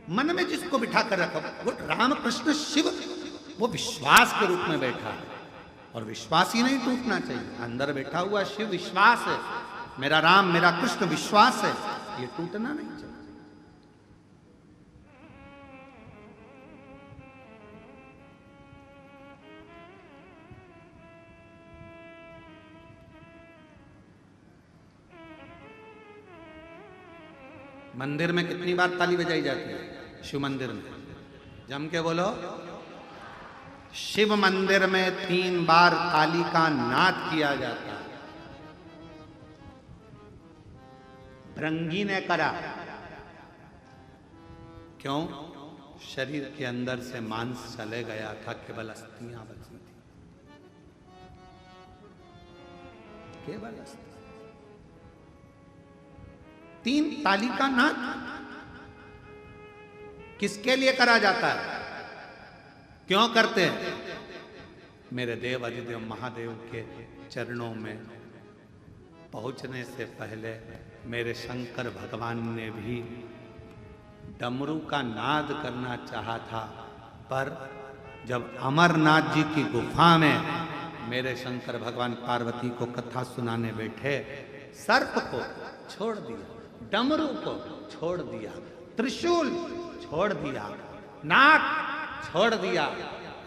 मन में जिसको बिठा कर रखा, वो राम कृष्ण शिव, वो विश्वास के रूप में बैठा है, और विश्वास ही नहीं टूटना चाहिए। अंदर बैठा हुआ शिव विश्वास है, मेरा राम मेरा कृष्ण विश्वास है, ये टूटना नहीं चाहिए। मंदिर में कितनी बार ताली बजाई जाती है? शिव मंदिर में जम के बोलो। शिव मंदिर में 3 बार ताली का नाद किया जाता है। भृंगी ने करा, क्यों? शरीर के अंदर से मांस चले गया था, केवल अस्थियां बची थी, केवल अस्थियां। 3 ताली का नाद किसके लिए करा जाता है? क्यों करते हैं? मेरे देव अधिदेव महादेव के चरणों में पहुंचने से पहले मेरे शंकर भगवान ने भी डमरू का नाद करना चाहा था, पर जब अमरनाथ जी की गुफा में मेरे शंकर भगवान पार्वती को कथा सुनाने बैठे, सर्प को छोड़ दिया, डमरू को छोड़ दिया, त्रिशूल छोड़ दिया, नाग छोड़ दिया।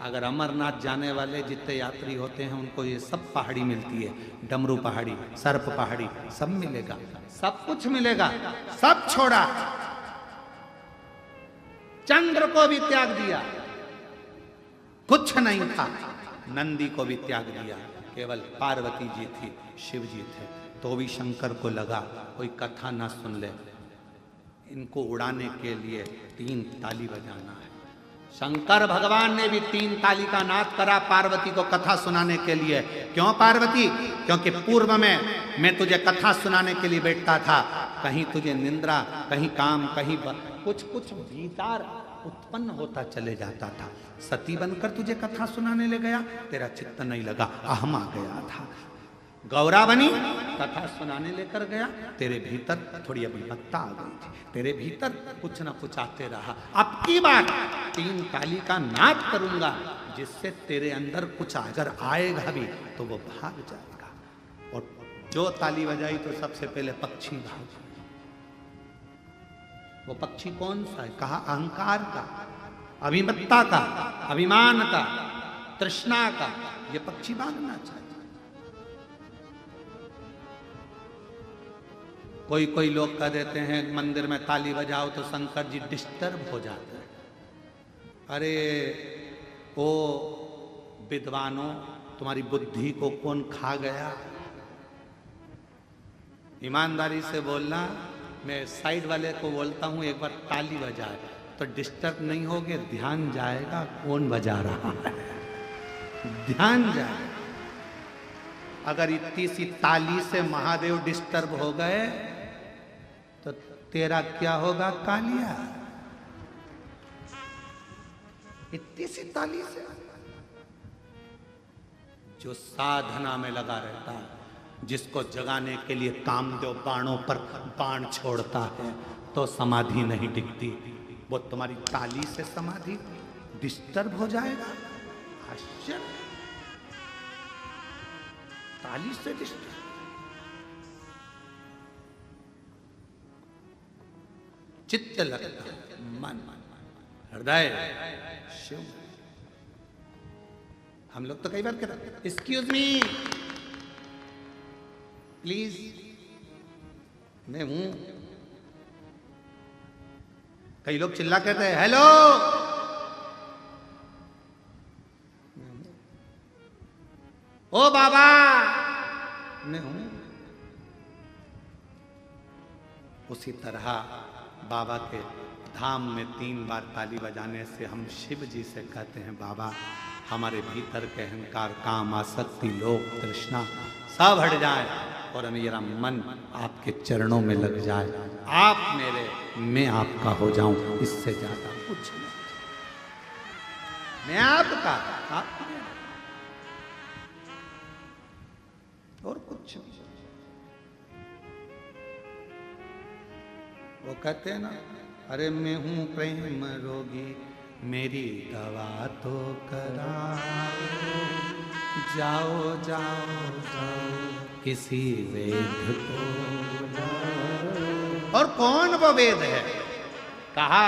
अगर अमरनाथ जाने वाले जितने यात्री होते हैं उनको ये सब पहाड़ी मिलती है, डमरू पहाड़ी, सर्प पहाड़ी, सब मिलेगा, सब कुछ मिलेगा, सब छोड़ा। चंद्र को भी त्याग दिया, कुछ नहीं था। नंदी को भी त्याग दिया, केवल पार्वती जी थी, शिव जी थे। तो भी शंकर को लगा कोई कथा ना सुन ले, इनको उड़ाने के लिए 3 ताली बजाना है। शंकर भगवान ने भी 3 ताली का नाद करा पार्वती को कथा सुनाने के लिए। क्यों पार्वती? क्योंकि पूर्व में मैं तुझे कथा सुनाने के लिए बैठता था, कहीं तुझे निंद्रा, कहीं काम, कहीं कुछ कुछ भीतर उत्पन्न होता चले जाता था। सती बनकर तुझे कथा सुनाने ले गया, तेरा चित्त नहीं लगा, अहम आ गया था। गौरा बनी, कथा सुनाने लेकर गया, तेरे भीतर थोड़ी अभिमत्ता आ गई थी, तेरे भीतर कुछ ना कुछ आते रहा। अब की बात 3 ताली का नाद करूंगा, जिससे तेरे अंदर कुछ अगर आएगा भी तो वो भाग जाएगा। और जो ताली बजाई तो सबसे पहले पक्षी भाग। वो पक्षी कौन सा है? कहा अहंकार का, अभिमत्ता का, अभिमान का, तृष्णा का। ये पक्षी भागना चाहिए। कोई कोई लोग कह देते हैं मंदिर में ताली बजाओ तो शंकर जी डिस्टर्ब हो जाते हैं। अरे ओ विद्वानों, तुम्हारी बुद्धि को कौन खा गया? ईमानदारी से बोलना। मैं साइड वाले को बोलता हूं एक बार ताली बजाए तो डिस्टर्ब नहीं होगे, ध्यान जाएगा कौन बजा रहा है, ध्यान जाएगा। अगर इतनी सी ताली से महादेव डिस्टर्ब हो गए तो तेरा क्या होगा कालिया? इतनी सी ताली से जो साधना में लगा रहता है, जिसको जगाने के लिए कामदेव बाणों पर बाण छोड़ता है तो समाधि नहीं टिकती। वो तुम्हारी ताली से समाधि डिस्टर्ब हो जाएगा। आश्चर्य, ताली से डिस्टर्ब। चित्त लगता है, मन, हृदय शिव। हम लोग तो कई बार कहते हैं एक्सक्यूज मी प्लीज, मैं हूं। कई लोग चिल्ला कहते हैं हेलो, ओ बाबा, मैं हूं। उसी तरह बाबा के धाम में 3 बार ताली बजाने से हम शिव जी से कहते हैं बाबा हमारे भीतर के अहंकार, काम, आसक्ति, लोभ, तृष्णा सब हट जाए और मेरा मन आपके चरणों में लग जाए। आप मेरे, मैं आपका हो जाऊं, इससे ज्यादा कुछ नहीं। मैं आपका, आप और कुछ नहीं। वो कहते हैं ना, अरे मैं हूं प्रेम रोगी, मेरी दवा तो कराओ, जाओ जाओ जाओ किसी वेद को लाओ। और कौन वो वेद है? कहा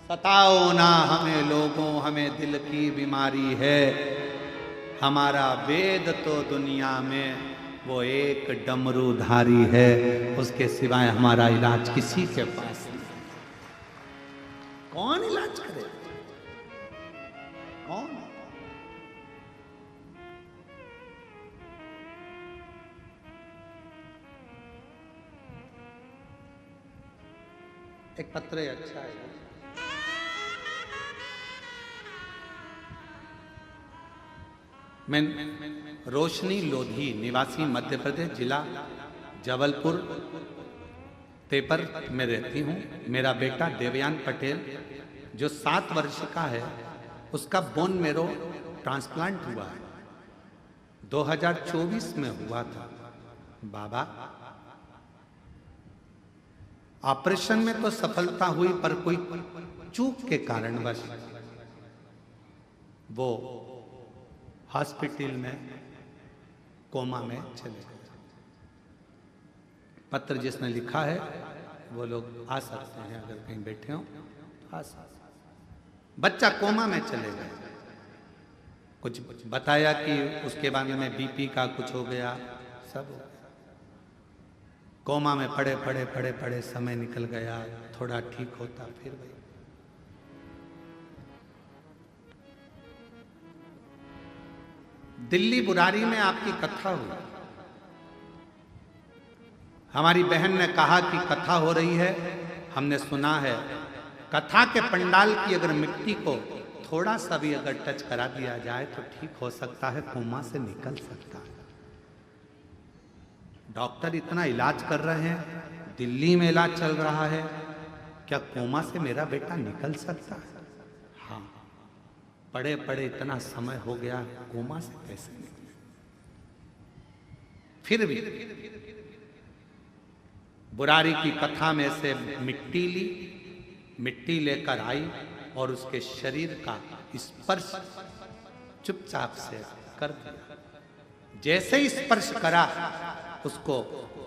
सताओ ना हमें लोगों, हमें दिल की बीमारी है। हमारा वेद तो दुनिया में वो एक डमरूधारी है, उसके सिवाय हमारा इलाज किसी के पास नहीं। कौन इलाज करे? कौन? एक पत्र है, अच्छा है। मैं रोशनी लोधी, निवासी मध्य प्रदेश, जिला जबलपुर तेपर में रहती हूँ। मेरा बेटा देवयान पटेल जो 7 वर्ष का है, उसका बोन मेरो ट्रांसप्लांट हुआ है। 2024 में हुआ था। बाबा ऑपरेशन में तो सफलता हुई, पर कोई चूक के कारणवश वो हॉस्पिटल में कोमा में चले गए। पत्र जिसने लिखा है वो लोग आ सकते हैं, अगर कहीं बैठे हो आ सकते। बच्चा कोमा में चले गए। कुछ बताया कि उसके बाद में बीपी का कुछ हो गया, सब हो गया। कोमा में पड़े पड़े पड़े पड़े समय निकल गया, थोड़ा ठीक होता फिर वही। दिल्ली बुरारी में आपकी कथा हुई। हमारी बहन ने कहा कि कथा हो रही है, हमने सुना है। कथा के पंडाल की अगर मिट्टी को थोड़ा सा भी अगर टच करा दिया जाए तो ठीक हो सकता है, कोमा से निकल सकता है। डॉक्टर इतना इलाज कर रहे हैं, दिल्ली में इलाज चल रहा है, क्या कोमा से मेरा बेटा निकल सकता है? हाँ, पड़े पड़े इतना समय हो गया, कोमा से कैसे निकले? फिर भी बुरारी की कथा में से मिट्टी ली, मिट्टी लेकर आई और उसके शरीर का स्पर्श चुपचाप से कर दिया। जैसे ही स्पर्श करा, उसको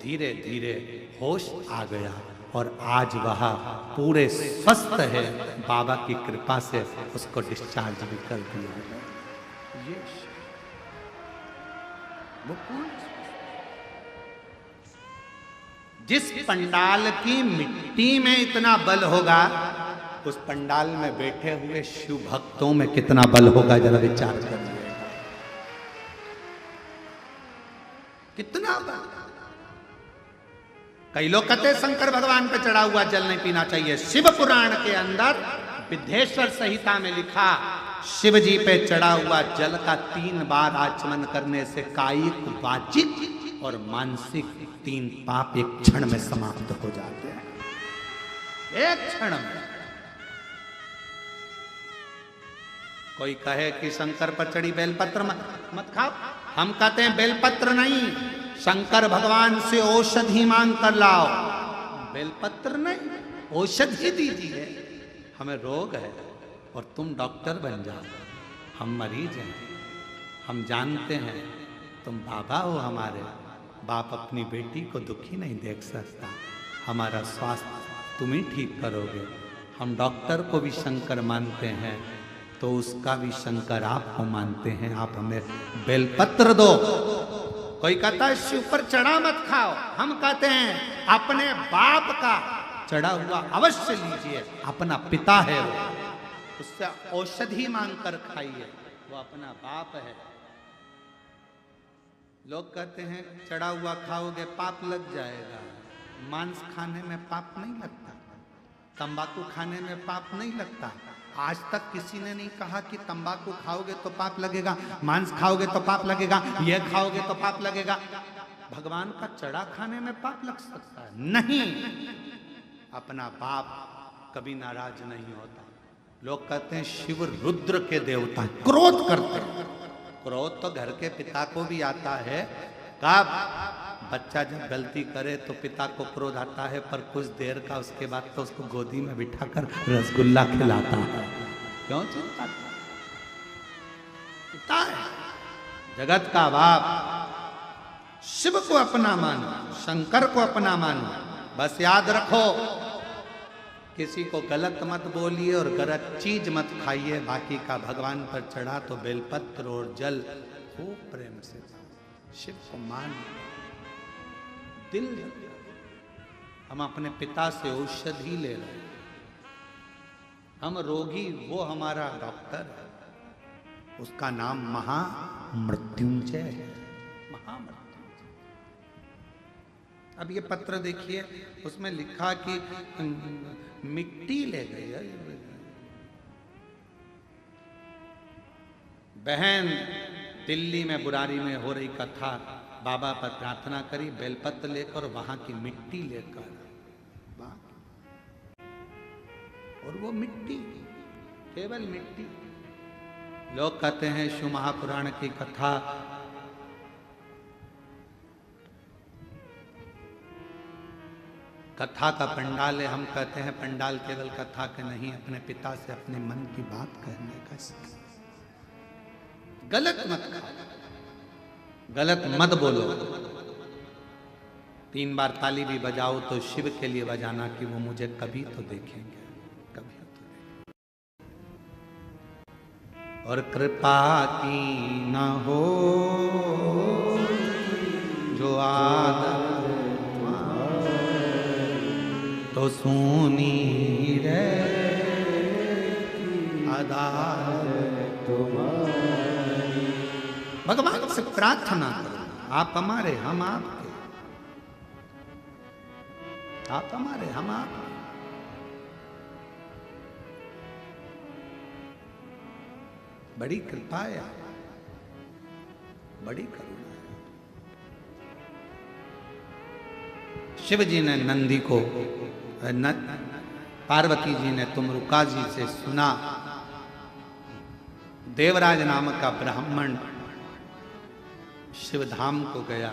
धीरे धीरे होश आ गया और आज वह पूरे स्वस्थ है। बाबा की कृपा से उसको डिस्चार्ज भी कर दिया गया। ये वो कौन? जिस पंडाल की मिट्टी में इतना बल होगा, उस पंडाल में बैठे हुए शिव भक्तों में कितना बल होगा, जरा विचार करिए। कितना बल। कई लोग कहते हैं शंकर भगवान पे चढ़ा हुआ जल नहीं पीना चाहिए। शिव पुराण के अंदर विद्येश्वर संहिता में लिखा, शिव जी पे चढ़ा हुआ जल का 3 बार आचमन करने से कायिक, वाचिक और मानसिक 3 पाप एक क्षण में समाप्त हो जाते हैं, एक क्षण में। कोई कहे कि शंकर पर चढ़ी बेलपत्र मत खाओ, हम कहते हैं बेलपत्र नहीं, शंकर भगवान से औषधि मांग कर लाओ, बेलपत्र नहीं, औषधि दीजिए। हमें रोग है और तुम डॉक्टर बन जाओ, हम मरीज हैं, हम जानते हैं तुम बाबा हो हमारे। बाप अपनी बेटी को दुखी नहीं देख सकता, हमारा स्वास्थ्य तुम ही ठीक करोगे। हम डॉक्टर को भी शंकर मानते हैं तो उसका भी शंकर आपको मानते हैं, आप हमें बेलपत्र दो। कोई कहता है शिव पर चढ़ा मत खाओ, हम कहते हैं अपने बाप का चढ़ा हुआ अवश्य लीजिए, अपना पिता है वो, उससे औषधि मांग कर खाइए, वो अपना बाप है। लोग कहते हैं चढ़ा हुआ खाओगे पाप लग जाएगा। मांस खाने में पाप नहीं लगता, तंबाकू खाने में पाप नहीं लगता। आज तक किसी ने नहीं कहा कि तंबाकू खाओगे तो पाप लगेगा, मांस खाओगे तो पाप लगेगा, ये खाओगे तो पाप लगेगा। भगवान का चढ़ा खाने में पाप लग सकता है? नहीं, अपना बाप कभी नाराज नहीं होता। लोग कहते हैं शिव रुद्र के देवता हैं, क्रोध करते हैं। क्रोध तो घर के पिता को भी आता है। कब बच्चा जब गलती करे तो पिता को क्रोध आता है, पर कुछ देर का उसके बाद तो उसको गोदी में बिठाकर रसगुल्ला खिलाता है। क्यों चिंता? पिता है, जगत का बाप। शिव को अपना मानो, शंकर को अपना मानो। बस याद रखो, किसी को गलत मत बोलिए और गलत चीज मत खाइए। बाकी का भगवान पर चढ़ा तो बेलपत्र और जल खूब प्रेम से शिव को मान दिल। हम अपने पिता से औषधि ले रहे हैं, हम रोगी, वो हमारा डॉक्टर है, उसका नाम महामृत्युंजय है, महामृत्युंजय। अब ये पत्र देखिए, उसमें लिखा कि मिट्टी ले गई। बहन दिल्ली में बुरारी में हो रही कथा, बाबा पर प्रार्थना करी, बेलपत्र लेकर वहां की मिट्टी लेकर, और वो मिट्टी, केवल मिट्टी। लोग कहते हैं शिव महापुराण की कथा कथा का पंडाल है। हम कहते हैं पंडाल केवल कथा के नहीं, अपने पिता से अपने मन की बात कहने का। गलत मत खाओ, गलत मत बोलो। 3 बार ताली भी बजाओ तो शिव के लिए बजाना कि वो मुझे कभी तो देखेंगे, कभी तो देखेंगे। और कृपा की न हो जो आदत तो सुनी रे अदालत तुम्हारी। भगवान से प्रार्थना करो, आप हमारे, हम आपके, आप हमारे, हम आपके। बड़ी कृपा है, बड़ी करुणा है। शिव जी ने नंदी को, पार्वती जी ने तुमरुका जी से सुना, देवराज नामक का ब्राह्मण शिवधाम को गया।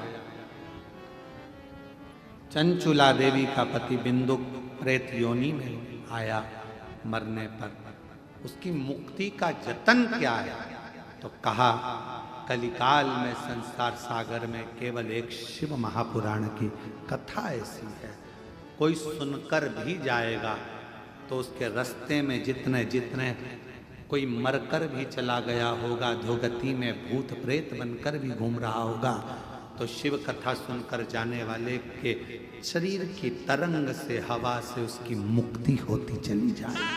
चंचुला देवी का पति बिंदु प्रेत योनि में आया मरने पर, उसकी मुक्ति का जतन क्या है? तो कहा कलिकाल में संसार सागर में केवल एक शिव महापुराण की कथा ऐसी है, कोई सुनकर भी जाएगा तो उसके रास्ते में जितने जितने कोई मरकर भी चला गया होगा, धोगति में भूत प्रेत बनकर भी घूम रहा होगा, तो शिव कथा सुनकर जाने वाले के शरीर की तरंग से, हवा से उसकी मुक्ति होती चली जाएगी।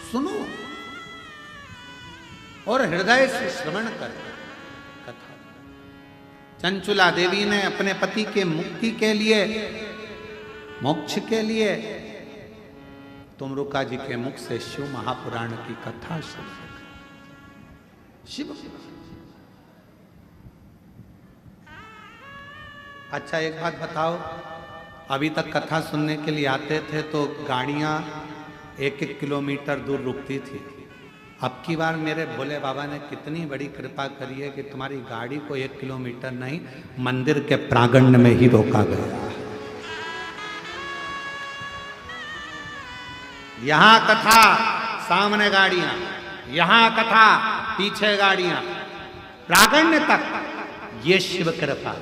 सुनो, और हृदय से श्रवण कर कथा। चंचुला देवी ने अपने पति के मुक्ति के लिए, मोक्ष के लिए तुमरुका जी के मुख से शिव महापुराण की कथा सुनी। शिव। अच्छा एक बात बताओ, अभी तक कथा सुनने के लिए आते थे तो गाड़ियां 1-1 किलोमीटर दूर रुकती थी। अब की बार मेरे भोले बाबा ने कितनी बड़ी कृपा करी है कि तुम्हारी गाड़ी को 1 किलोमीटर नहीं, मंदिर के प्रांगण में ही रोका गया। यहां कथा, सामने गाड़ियां, यहां कथा, पीछे गाड़ियां, प्रांगण तक। ये शिव कृपा।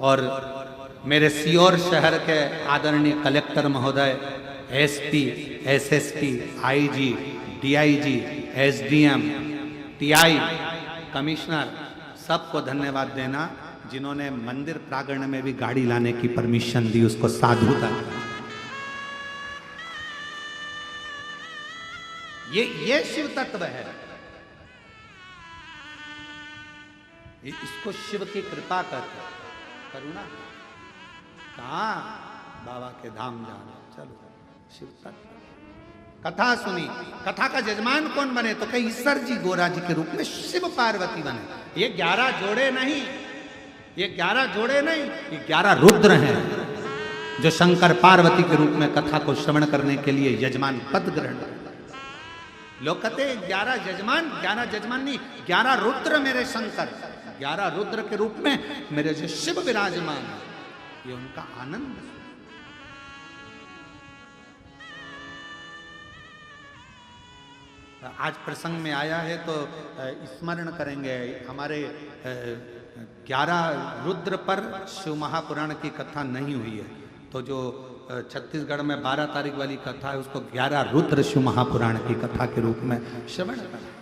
और मेरे सीहोर शहर के आदरणीय कलेक्टर महोदय, SP, SSP, IG, DIG, SDM, TI, commissioner, सबको धन्यवाद देना जिन्होंने मंदिर प्रांगण में भी गाड़ी लाने की परमिशन दी, उसको साधुता। ये शिव तत्व है। इसको शिव की कृपा कहते हैं, करुणा। कहाँ बाबा के धाम जाना, चलो शिव तत्व। कथा सुनी, कथा का जजमान कौन बने? तो कहीं ईश्वर जी गोरा जी के रूप में शिव पार्वती बने। ये 11 जोड़े नहीं, ये 11 जोड़े नहीं, ये 11 रुद्र हैं जो शंकर पार्वती के रूप में कथा को श्रवण करने के लिए यजमान पद ग्रहण करते। लोग कहते 11 जजमान, 11 जजमान नहीं, 11 रुद्र मेरे शंकर, 11 रुद्र के रूप में मेरे जो शिव विराजमान है, ये उनका आनंद। आज प्रसंग में आया है तो स्मरण करेंगे हमारे 11 रुद्र पर शिव महापुराण की कथा नहीं हुई है, तो जो छत्तीसगढ़ में 12 तारीख वाली कथा है उसको 11 रुद्र शिव महापुराण की कथा के रूप में श्रवण करें।